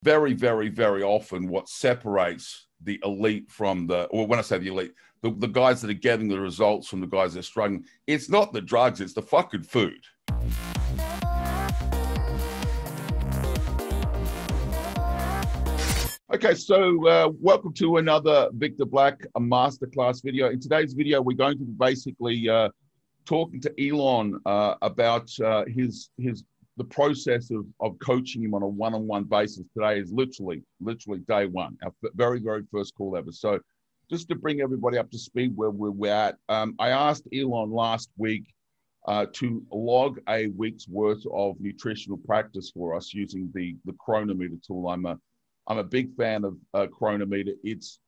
very, very, very often what separates the elite from the, or when I say the elite, the guys that are getting the results from the guys that are struggling, it's not the drugs, it's the fucking food. Okay, so welcome to another Victor Black masterclass video. In today's video, we're going to be basically talking to Elon about the process of coaching him on a one-on-one basis. Today is literally day one, our very, very first call ever. So just to bring everybody up to speed where we're at, I asked Elon last week to log a week's worth of nutritional practice for us using the Chronometer tool. I'm a big fan of Chronometer. It's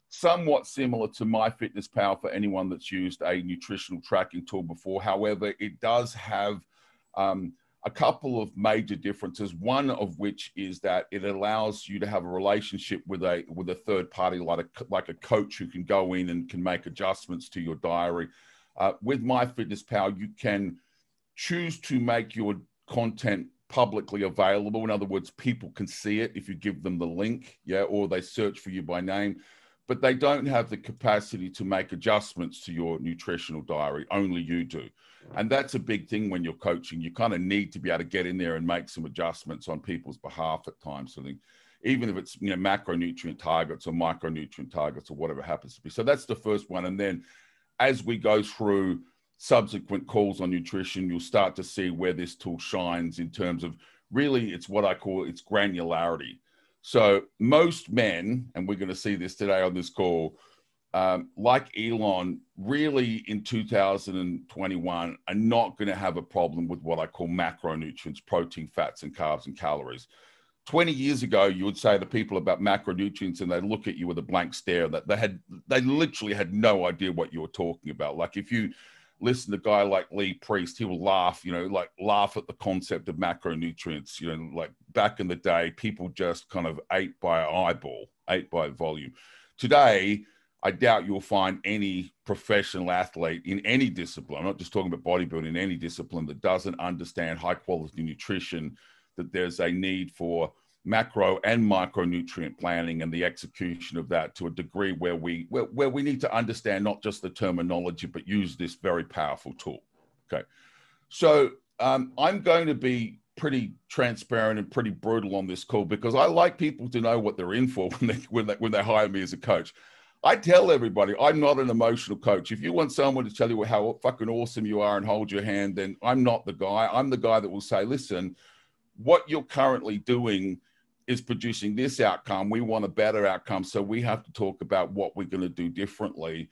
somewhat similar to MyFitnessPal for anyone that's used a nutritional tracking tool before. However, it does have a couple of major differences, one of which is that it allows you to have a relationship with a third party, like a coach who can go in and can make adjustments to your diary. With MyFitnessPal, you can choose to make your content publicly available. In other words, people can see it if you give them the link, or they search for you by name, but they don't have the capacity to make adjustments to your nutritional diary. Only you do. And that's a big thing when you're coaching. You kind of need to be able to get in there and make some adjustments on people's behalf at times. So even if it's macronutrient targets or micronutrient targets or whatever it happens to be. So that's the first one. And then as we go through subsequent calls on nutrition, you'll start to see where this tool shines in terms of really it's what I call its granularity. So most men, and we're going to see this today on this call, like Elon, really in 2021 are not going to have a problem with what I call macronutrients, protein, fats, and carbs and calories. 20 years ago, you would say to people about macronutrients and they'd look at you with a blank stare. That they literally had no idea what you were talking about. Like if you listen to a guy like Lee Priest, he will laugh, laugh at the concept of macronutrients. Like back in the day, people just kind of ate by eyeball, ate by volume. Today, I doubt you'll find any professional athlete in any discipline, I'm not just talking about bodybuilding, in any discipline that doesn't understand high quality nutrition, that there's a need for macro and micronutrient planning and the execution of that to a degree where we need to understand not just the terminology, but use this very powerful tool. Okay. So I'm going to be pretty transparent and pretty brutal on this call because I like people to know what they're in for when they hire me as a coach. I tell everybody, I'm not an emotional coach. If you want someone to tell you how fucking awesome you are and hold your hand, then I'm not the guy. I'm the guy that will say, listen, what you're currently doing is producing this outcome. We want a better outcome. So we have to talk about what we're going to do differently.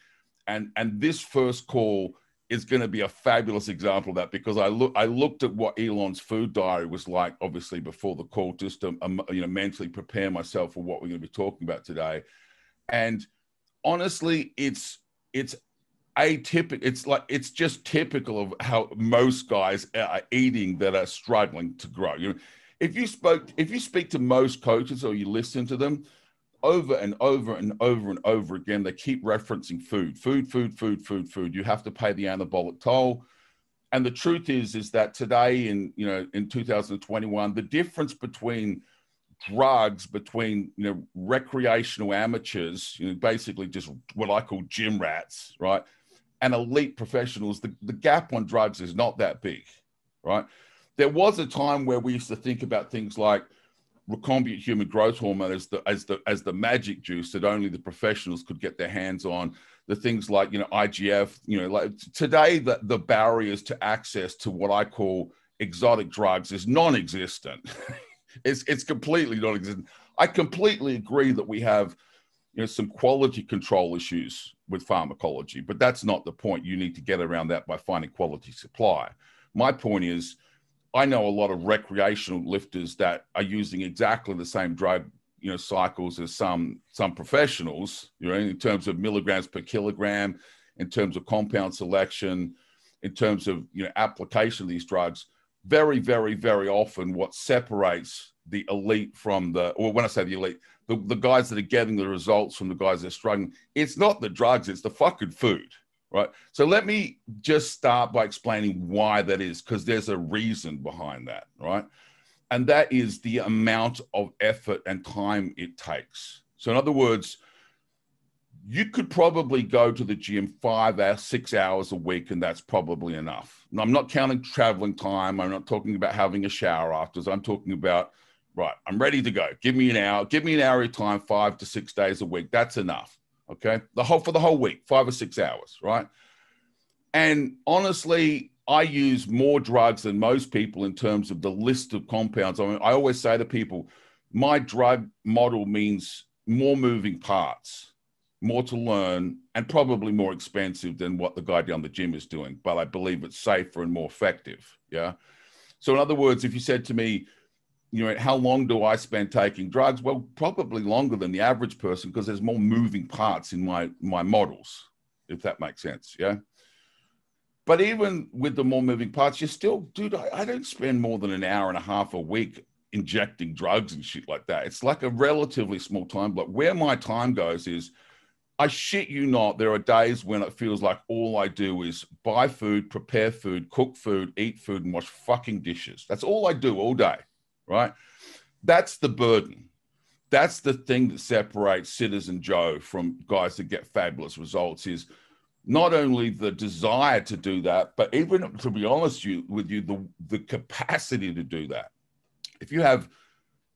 And this first call is going to be a fabulous example of that because I looked at what Elon's food diary was like, obviously before the call, just to mentally prepare myself for what we're going to be talking about today. And honestly, it's atypical. It's just typical of how most guys are eating that are struggling to grow. If you speak to most coaches or you listen to them over and over and over and over again, they keep referencing food. You have to pay the anabolic toll. And the truth is that today in 2021, the difference between drugs, between recreational amateurs, basically just what I call gym rats, right, and elite professionals, the gap on drugs is not that big, right? There was a time where we used to think about things like recombinant human growth hormone as the magic juice that only the professionals could get their hands on. The things like IGF, like today the barriers to access to what I call exotic drugs is non-existent. It's completely non-existent. I completely agree that we have some quality control issues with pharmacology, but that's not the point. You need to get around that by finding quality supply. My point is, I know a lot of recreational lifters that are using exactly the same drug, cycles as some professionals, in terms of milligrams per kilogram, in terms of compound selection, in terms of, application of these drugs. Very, very, very often what separates the elite from or when I say the elite, the guys that are getting the results from the guys that are struggling, it's not the drugs, it's the fucking food. Right. So let me just start by explaining why that is, because there's a reason behind that. Right. and that is the amount of effort and time it takes. So in other words, you could probably go to the gym 5 or 6 hours a week, and that's probably enough. And I'm not counting traveling time. I'm not talking about having a shower afterwards. I'm talking about, right, I'm ready to go. Give me an hour. Give me an hour of time, 5 to 6 days a week. That's enough, okay? For the whole week, 5 or 6 hours, right? And honestly, I use more drugs than most people in terms of the list of compounds. I mean, I always say to people, my drug model means more moving parts, more to learn, and probably more expensive than what the guy down the gym is doing. But I believe it's safer and more effective. Yeah. So in other words, if you said to me, you know, how long do I spend taking drugs? Well, probably longer than the average person, because there's more moving parts in my models, if that makes sense. Yeah. But even with the more moving parts, you still, dude, I don't spend more than an hour and a half a week injecting drugs and shit like that. It's like a relatively small time block. Where my time goes is, I shit you not, there are days when it feels like all I do is buy food, prepare food, cook food, eat food, and wash fucking dishes. That's all I do all day, right? That's the burden. That's the thing that separates Citizen Joe from guys that get fabulous results, is not only the desire to do that, but even, to be honest with you, the capacity to do that. If you have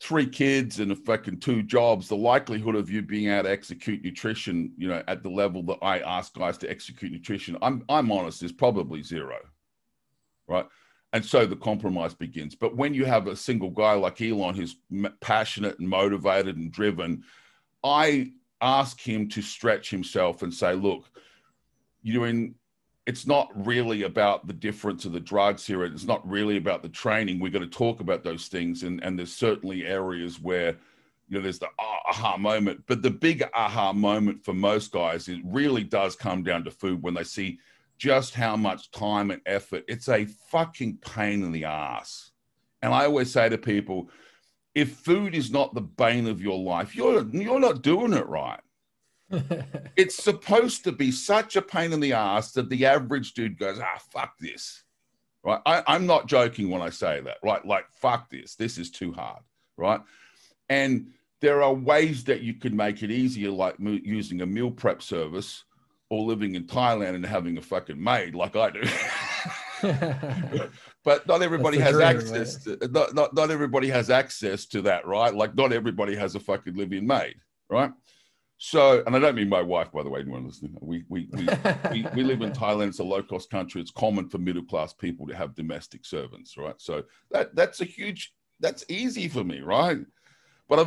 3 kids and a fucking 2 jobs, the likelihood of you being able to execute nutrition, you know, at the level that I ask guys to execute nutrition, I'm honest, is probably 0, right? And so the compromise begins. But when you have a single guy like Elon, who's passionate and motivated and driven, I ask him to stretch himself and say, look, it's not really about the difference of the drugs here. It's not really about the training. We're going to talk about those things. And there's certainly areas where, you know, there's the aha moment. But the big aha moment for most guys, it really does come down to food, when they see just how much time and effort. It's a fucking pain in the ass. And I always say to people, if food is not the bane of your life, you're not doing it right. It's supposed to be such a pain in the ass that the average dude goes, fuck this, right? I'm not joking when I say that, right? Like, fuck this is too hard, right? And there are ways that you could make it easier, like using a meal prep service, or living in Thailand and having a fucking maid like I do. But not everybody has access to, not everybody has access to that, right? Like, not everybody has a fucking live-in maid, right? So, and I don't mean my wife, by the way, anyone listening. We live in Thailand. It's a low-cost country. It's common for middle-class people to have domestic servants, right? So that's easy for me, right? But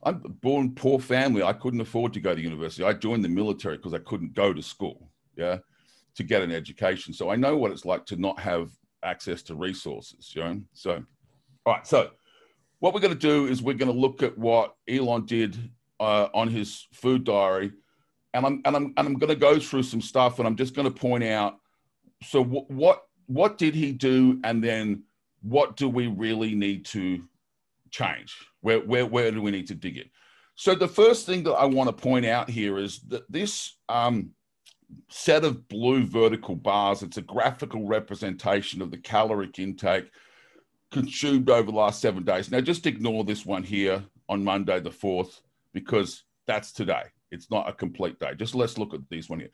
I'm born poor family. I couldn't afford to go to university. I joined the military because I couldn't go to school, yeah, to get an education. So I know what it's like to not have access to resources, you know? So, all right. So what we're going to do is we're going to look at what Elon did on his food diary, and I'm going to go through some stuff, and I'm just going to point out, so what did he do, and then what do we really need to change? Where do we need to dig in? So the first thing that I want to point out here is that this set of blue vertical bars, it's a graphical representation of the caloric intake consumed over the last 7 days. Now just ignore this one here on Monday the 4th, because that's today. It's not a complete day. Just let's look at these one here.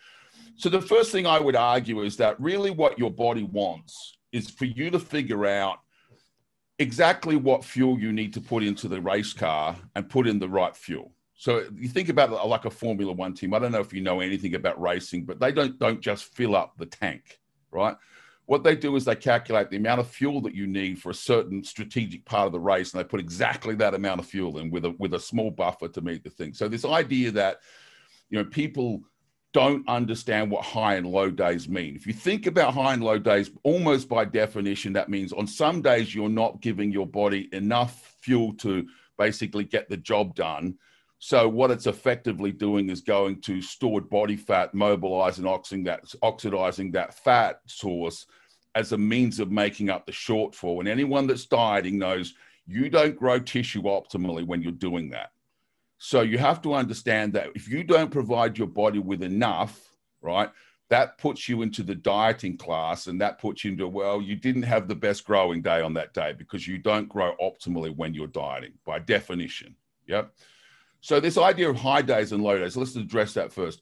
So the first thing I would argue is that really what your body wants is for you to figure out exactly what fuel you need to put into the race car and put in the right fuel. So you think about it like a Formula One team. I don't know if you know anything about racing, but they don't just fill up the tank, right? What they do is they calculate the amount of fuel that you need for a certain strategic part of the race, and they put exactly that amount of fuel in with a small buffer to meet the thing. So this idea that, you know, people don't understand what high and low days mean. If you think about high and low days, almost by definition, that means on some days you're not giving your body enough fuel to basically get the job done. So what it's effectively doing is going to stored body fat, mobilizing, oxidizing that fat source as a means of making up the shortfall. And anyone that's dieting knows you don't grow tissue optimally when you're doing that. So you have to understand that if you don't provide your body with enough, right, that puts you into the dieting class, and that puts you into, well, you didn't have the best growing day on that day because you don't grow optimally when you're dieting by definition. Yep. So this idea of high days and low days, let's address that first.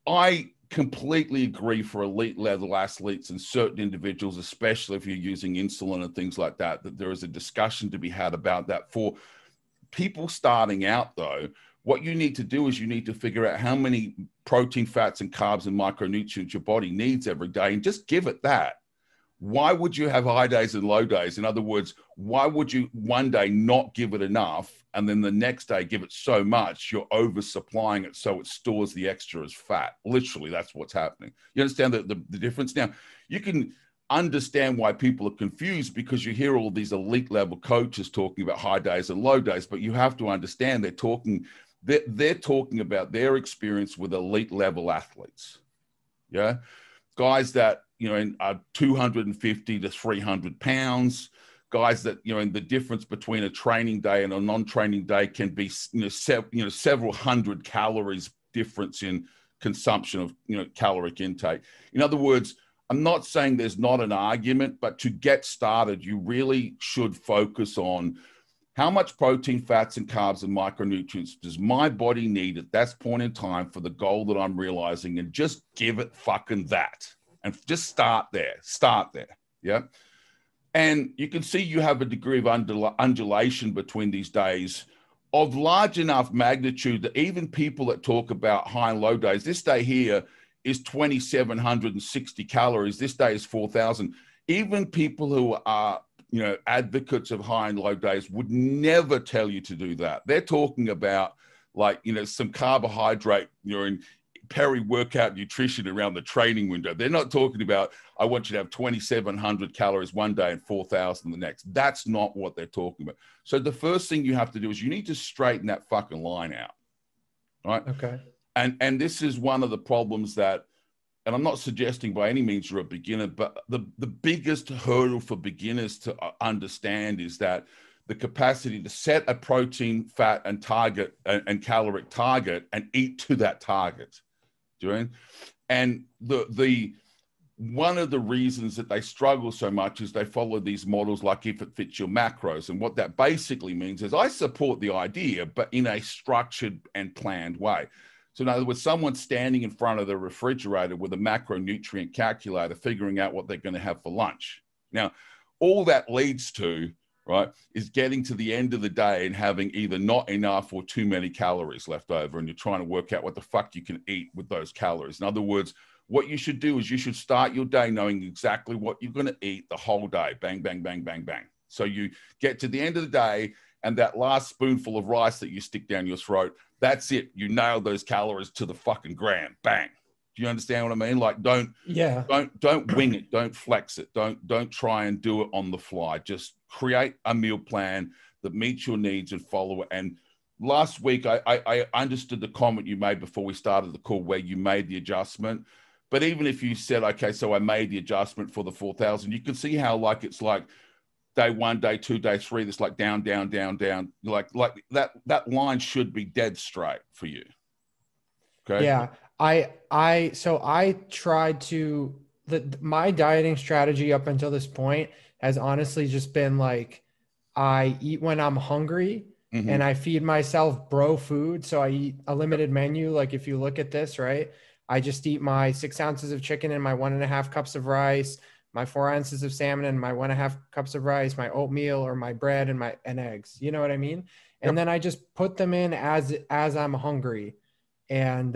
I completely agree for elite level athletes and certain individuals, especially if you're using insulin and things like that, that there is a discussion to be had about that. For people starting out though, what you need to do is you need to figure out how many protein, fats, and carbs and micronutrients your body needs every day, and just give it that. Why would you have high days and low days? In other words, why would you one day not give it enough and then the next day give it so much you're oversupplying it so it stores the extra as fat? Literally, that's what's happening. You understand the difference? Now, you can understand why people are confused because you hear all these elite level coaches talking about high days and low days, but you have to understand they're talking about their experience with elite level athletes. Yeah. Guys that, you know, are 250 to 300 pounds, guys that, you know, and the difference between a training day and a non-training day can be, several hundred calories difference in consumption of, caloric intake. In other words, I'm not saying there's not an argument, but to get started, you really should focus on how much protein, fats, and carbs and micronutrients does my body need at that point in time for the goal that I'm realizing, and just give it fucking that. And just start there. Yeah. And you can see you have a degree of undulation between these days of large enough magnitude that even people that talk about high and low days, this day here is 2,760 calories. This day is 4,000. Even people who are, advocates of high and low days would never tell you to do that. They're talking about some carbohydrate, in peri-workout nutrition around the training window. They're not talking about, I want you to have 2,700 calories one day and 4,000 the next. That's not what they're talking about. So the first thing you have to do is you need to straighten that fucking line out. Right? Okay. And this is one of the problems that, and I'm not suggesting by any means you're a beginner, but the biggest hurdle for beginners to understand is that the capacity to set a protein, fat, and target and caloric target and eat to that target. Do you know? And the one of the reasons that they struggle so much is they follow these models like if it fits your macros. And what that basically means is I support the idea, but in a structured and planned way. So in other words, someone standing in front of the refrigerator with a macronutrient calculator, figuring out what they're going to have for lunch. Now, all that leads to, right, is getting to the end of the day and having either not enough or too many calories left over. And you're trying to work out what the fuck you can eat with those calories. In other words, what you should do is you should start your day knowing exactly what you're going to eat the whole day. Bang, bang, bang, bang, bang. So you get to the end of the day and that last spoonful of rice that you stick down your throat, that's it. You nailed those calories to the fucking gram. Bang. Do you understand what I mean? Like, don't wing it. Don't flex it. Don't try and do it on the fly. Just create a meal plan that meets your needs and follow it. And last week, I understood the comment you made before we started the call where you made the adjustment. But even if you said, okay, so I made the adjustment for the 4,000, you can see how it's like day 1, day 2, day 3, that's like down, down, down, down. Like that line should be dead straight for you. Okay. Yeah. So I tried to, my dieting strategy up until this point has honestly just been like, I eat when I'm hungry and I feed myself bro food. So I eat a limited menu. Like if you look at this, right, I just eat my 6 ounces of chicken and my 1.5 cups of rice, my 4 ounces of salmon and my 1.5 cups of rice, my oatmeal or my bread and eggs. You know what I mean? And then I just put them in as I'm hungry. And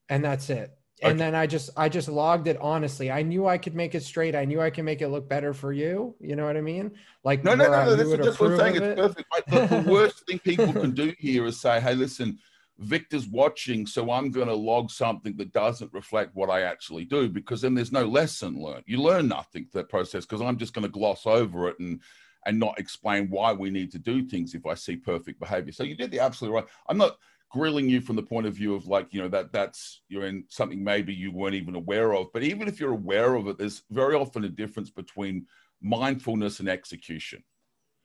that's it. And then I just logged it honestly. I knew I could make it straight. I knew I can make it look better for you. You know what I mean? Like no. That's what I'm saying. It's perfect. The worst thing people can do here is say, hey, listen, Victor's watching, so I'm going to log something that doesn't reflect what I actually do, because then there's no lesson learned. You learn nothing to that process, because I'm just going to gloss over it and not explain why we need to do things if I see perfect behavior. So you did the absolutely right. I'm not grilling you from the point of view of that's you're in something maybe you weren't even aware of. But even if you're aware of it, there's very often a difference between mindfulness and execution.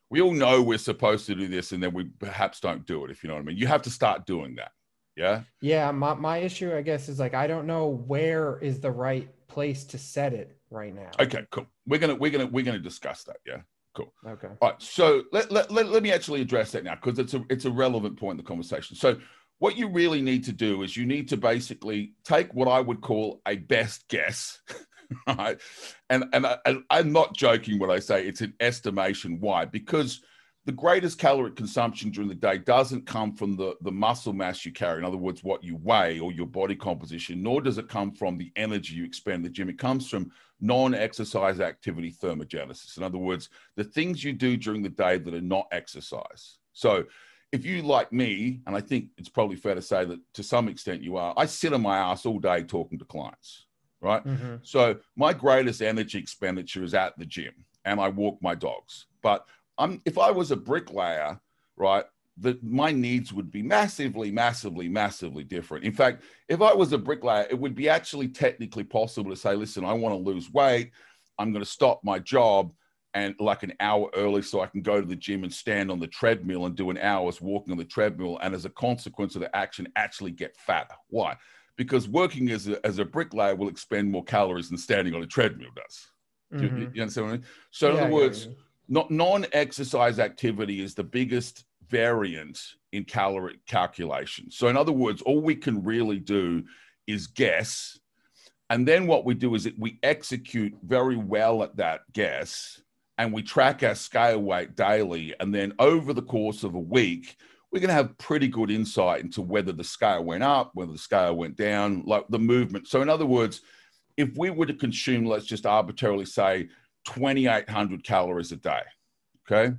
We all know we're supposed to do this and then we perhaps don't do it, if you know what I mean. You have to start doing that. Yeah. Yeah. My issue, I guess, is like, I don't know where is the right place to set it right now. Okay, cool. We're gonna discuss that. Yeah. Cool. Okay. All right. So let me actually address that now, because it's a relevant point in the conversation. So what you really need to do is you need to basically take what I would call a best guess, right? And I'm not joking when I say it's an estimation. Why? Because the greatest caloric consumption during the day doesn't come from the muscle mass you carry, in other words, what you weigh or your body composition, nor does it come from the energy you expend in the gym. It comes from non-exercise activity thermogenesis. In other words, the things you do during the day that are not exercise. So if you, like me, and I think it's probably fair to say that to some extent you are, I sit on my ass all day talking to clients, right? Mm-hmm. So my greatest energy expenditure is at the gym, and I walk my dogs. But if I was a bricklayer, right, my needs would be massively, massively, massively different. In fact, if I was a bricklayer, it would be actually technically possible to say, listen, I want to lose weight. I'm going to stop my job and like an hour early so I can go to the gym and stand on the treadmill and do an hour's walking on the treadmill. And as a consequence of the action, actually get fatter. Why? Because working as a bricklayer will expend more calories than standing on a treadmill does. Mm-hmm. You understand what I mean? So in Yeah, other words, non-exercise activity is the biggest variant in calorie calculation. So in other words, all we can really do is guess. And then what we do is we execute very well at that guess, and we track our scale weight daily. And then over the course of a week, we're going to have pretty good insight into whether the scale went up, whether the scale went down, like the movement. So in other words, if we were to consume, let's just arbitrarily say 2,800 calories a day, okay?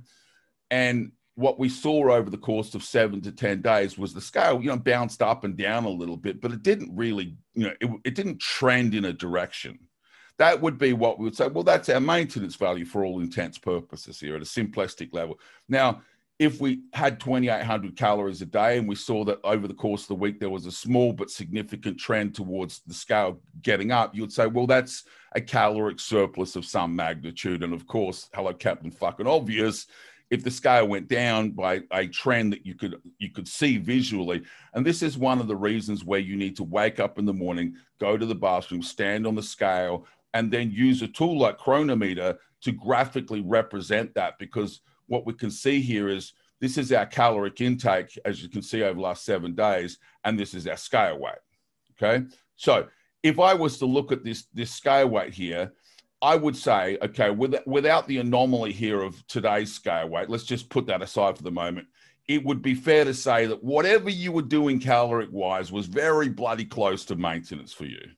And what we saw over the course of 7 to 10 days was the scale, bounced up and down a little bit, but it didn't really, it didn't trend in a direction. That would be what we would say, well, that's our maintenance value for all intents purposes here at a simplistic level. Now, if we had 2,800 calories a day and we saw that over the course of the week there was a small but significant trend towards the scale getting up, you would say, well, that's a caloric surplus of some magnitude. And of course, hello, Captain fucking obvious, if the scale went down by a trend that you could see visually. And this is one of the reasons where you need to wake up in the morning, go to the bathroom, stand on the scale, and then use a tool like Chronometer to graphically represent that. Because what we can see here is this is our caloric intake, as you can see over the last 7 days, and this is our scale weight, okay? So if I was to look at this scale weight here, I would say, okay, without the anomaly here of today's scale weight, let's just put that aside for the moment. It would be fair to say that whatever you were doing caloric-wise was very bloody close to maintenance for you,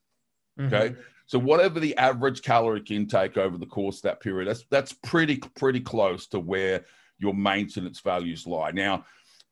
okay? Mm-hmm. So whatever the average caloric intake over the course of that period, that's pretty close to where your maintenance values lie. Now,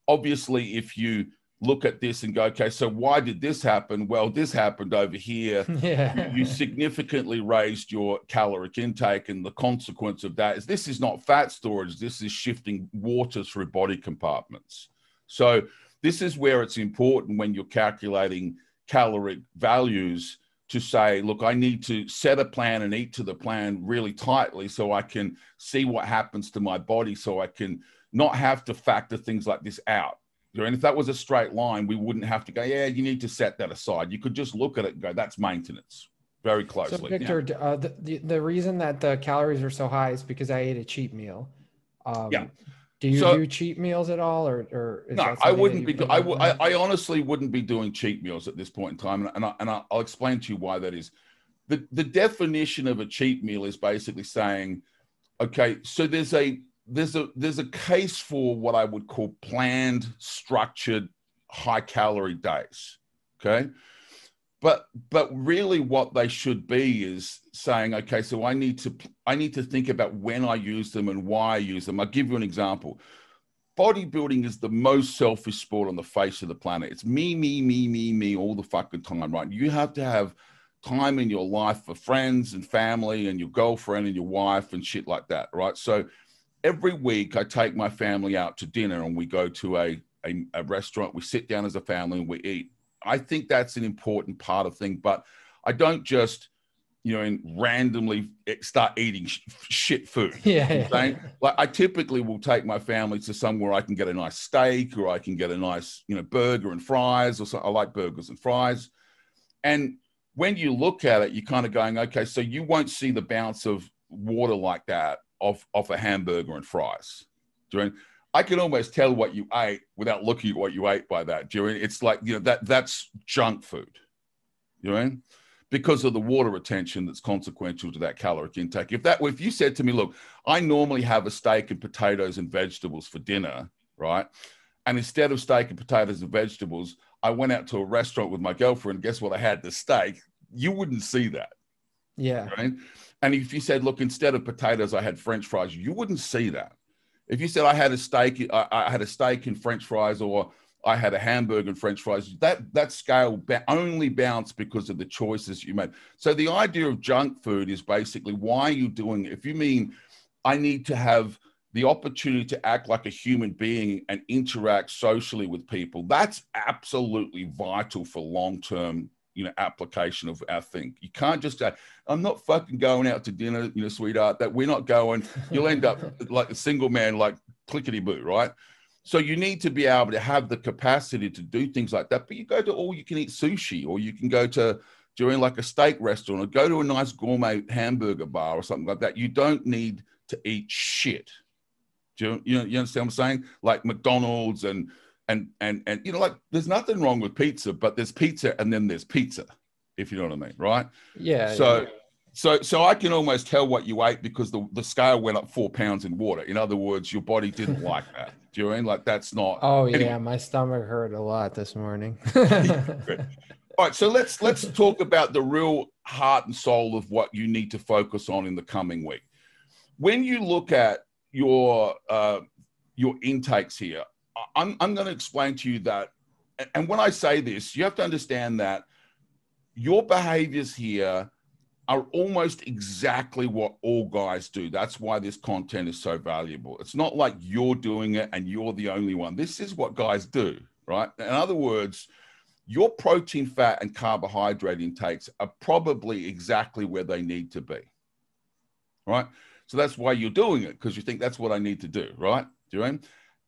obviously, if you look at this and go, okay, so why did this happen? Well, this happened over here. Yeah. You significantly raised your caloric intake, and the consequence of that is this is not fat storage. This is shifting water through body compartments. So this is where it's important when you're calculating caloric values to say, look, I need to set a plan and eat to the plan really tightly so I can see what happens to my body, so I can not have to factor things like this out. And if that was a straight line, we wouldn't have to go, yeah, you need to set that aside. You could just look at it and go, that's maintenance, very closely. So Victor, the reason that the calories are so high is because I ate a cheat meal. Yeah. Do you do cheat meals at all, or is no? I wouldn't be. I honestly wouldn't be doing cheat meals at this point in time, and I'll explain to you why that is. The definition of a cheat meal is basically saying, okay, so there's a case for what I would call planned, structured, high calorie days. Okay. But really what they should be is saying, okay, so I need to think about when I use them and why I use them. I'll give you an example. Bodybuilding is the most selfish sport on the face of the planet. It's me all the fucking time, right? You have to have time in your life for friends and family and your girlfriend and your wife and shit like that, right? So every week I take my family out to dinner and we go to a restaurant, we sit down as a family and we eat. I think that's an important part of things, but I don't just you know, and randomly start eating shit food. Yeah. Like I typically will take my family to somewhere I can get a nice steak, or I can get a nice, you know, burger and fries, or something. I like burgers and fries. And when you look at it, you're kind of going, okay, so you won't see the bounce of water like that off a hamburger and fries. I can almost tell what you ate without looking at what you ate by that. It's like, you know, that's junk food. You know what I mean? Because of the water retention that's consequential to that caloric intake. If you said to me, look, I normally have a steak and potatoes and vegetables for dinner, right? And instead of steak and potatoes and vegetables, I went out to a restaurant with my girlfriend. Guess what? I had the steak. You wouldn't see that. Yeah. Right? And if you said, look, instead of potatoes, I had French fries, you wouldn't see that. If you said I had a steak, I had a steak and French fries, or I had a hamburger and French fries, that scale only bounced because of the choices you made. So the idea of junk food is basically, why are you doing it? If you mean I need to have the opportunity to act like a human being and interact socially with people, that's absolutely vital for long-term, you know, application of our thing. You can't just go, I'm not fucking going out to dinner, you know, sweetheart, that we're not going. You'll end up like a single man, like clickety-boo, right? So you need to be able to have the capacity to do things like that. But you go to all you can eat sushi, or you can go to during like a steak restaurant, or go to a nice gourmet hamburger bar or something like that. You don't need to eat shit. Do you understand what I'm saying? Like McDonald's and you know, like there's nothing wrong with pizza, but there's pizza and then there's pizza, if you know what I mean, right? Yeah. So I can almost tell what you ate because the scale went up 4 pounds in water. In other words, your body didn't like that. Do you mean? Like that's not. Oh anyway. yeah, my stomach hurt a lot this morning. All right, so let's talk about the real heart and soul of what you need to focus on in the coming week. When you look at your intakes here, I'm going to explain to you that, and when I say this, you have to understand that your behaviors here are almost exactly what all guys do. That's why this content is so valuable. It's not like you're doing it and you're the only one. This is what guys do, right? In other words, your protein, fat, and carbohydrate intakes are probably exactly where they need to be, right? So that's why you're doing it, because you think that's what I need to do, right? Do you know?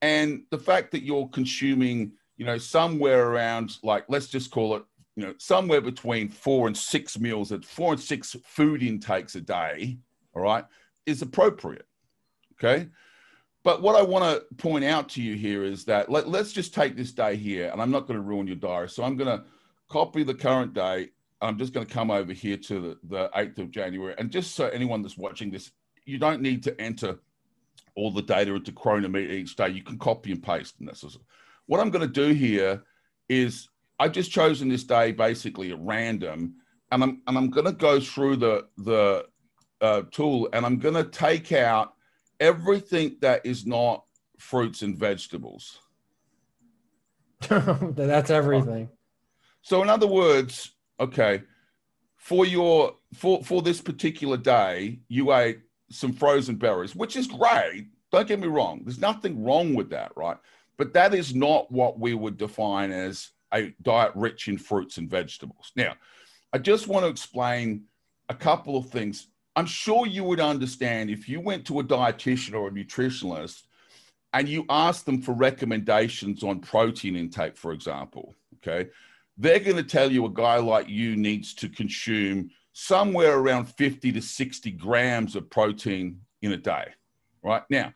And the fact that you're consuming, you know, somewhere around, like, let's just call it, you know, somewhere between 4 and 6 meals, at 4 and 6 food intakes a day, all right, is appropriate, okay? But what I want to point out to you here is that let's just take this day here, and I'm not going to ruin your diary. So I'm going to copy the current day. I'm just going to come over here to the 8th of January. And just so anyone that's watching this, you don't need to enter all the data into Chronometer each day. You can copy and paste. And that's what I'm going to do here is I've just chosen this day basically at random, and I'm going to go through the tool, and I'm going to take out everything that is not fruits and vegetables. That's everything. So in other words, okay, for this particular day, you ate some frozen berries, which is great. Don't get me wrong. There's nothing wrong with that, right? But that is not what we would define as a diet rich in fruits and vegetables. Now, I just want to explain a couple of things. I'm sure you would understand if you went to a dietitian or a nutritionist and you asked them for recommendations on protein intake, for example, okay, they're going to tell you a guy like you needs to consume somewhere around 50 to 60 grams of protein in a day, right? Now,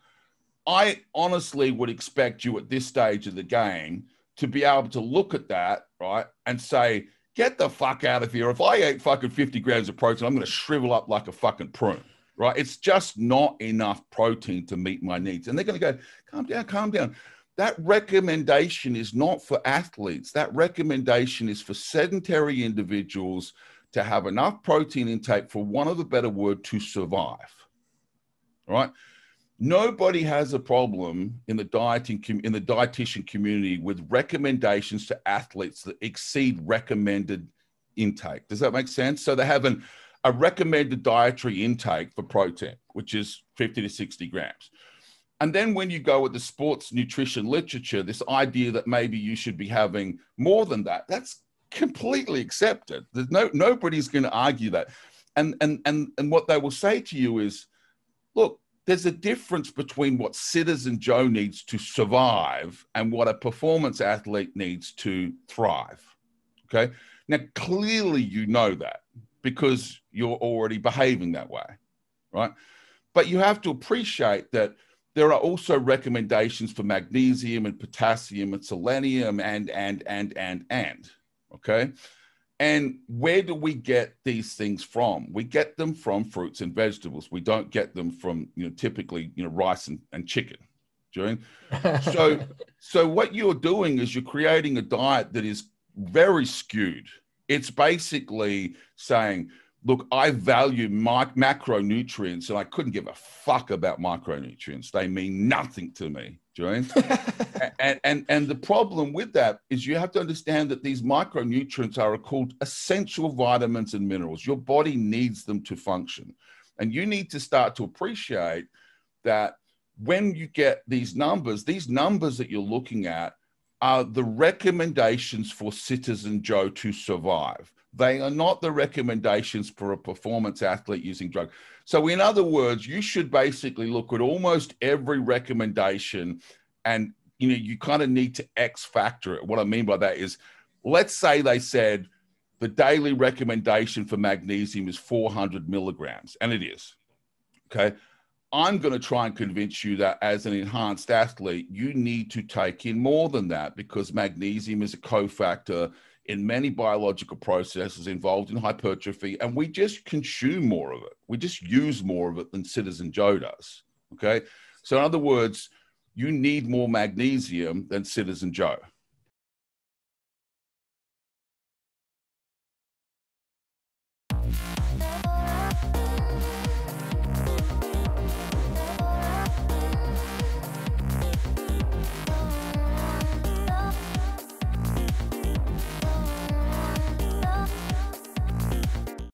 I honestly would expect you at this stage of the game to be able to look at that, right, and say, get the fuck out of here. If I ate fucking 50 grams of protein, I'm going to shrivel up like a fucking prune, right? It's just not enough protein to meet my needs. And they're going to go, calm down, calm down. That recommendation is not for athletes. That recommendation is for sedentary individuals to have enough protein intake, for want of a better word, to survive, right? Nobody has a problem in the dietitian community with recommendations to athletes that exceed recommended intake. Does that make sense? So they have a recommended dietary intake for protein, which is 50 to 60 grams. And then when you go with the sports nutrition literature, this idea that maybe you should be having more than that, that's completely accepted. There's nobody's going to argue that. And what they will say to you is, look, there's a difference between what Citizen Joe needs to survive and what a performance athlete needs to thrive. Okay. Now, clearly, you know that because you're already behaving that way, right? But you have to appreciate that there are also recommendations for magnesium and potassium and selenium and, okay? And where do we get these things from? We get them from fruits and vegetables. We don't get them from, typically, rice and chicken. Do you know? So what you're doing is you're creating a diet that is very skewed. It's basically saying, look, I value macronutrients, and I couldn't give a fuck about micronutrients. They mean nothing to me. Do you know? and the problem with that is you have to understand that these micronutrients are called essential vitamins and minerals. Your body needs them to function. And you need to start to appreciate that when you get these numbers that you're looking at are the recommendations for Citizen Joe to survive. They are not the recommendations for a performance athlete using drugs. So in other words, you should basically look at almost every recommendation and, you kind of need to X factor it. What I mean by that is, let's say they said the daily recommendation for magnesium is 400 milligrams, and it is, okay? I'm going to try and convince you that as an enhanced athlete, you need to take in more than that because magnesium is a cofactor in many biological processes involved in hypertrophy, and we just consume more of it. We just use more of it than Citizen Joe does, okay? So in other words, you need more magnesium than Citizen Joe.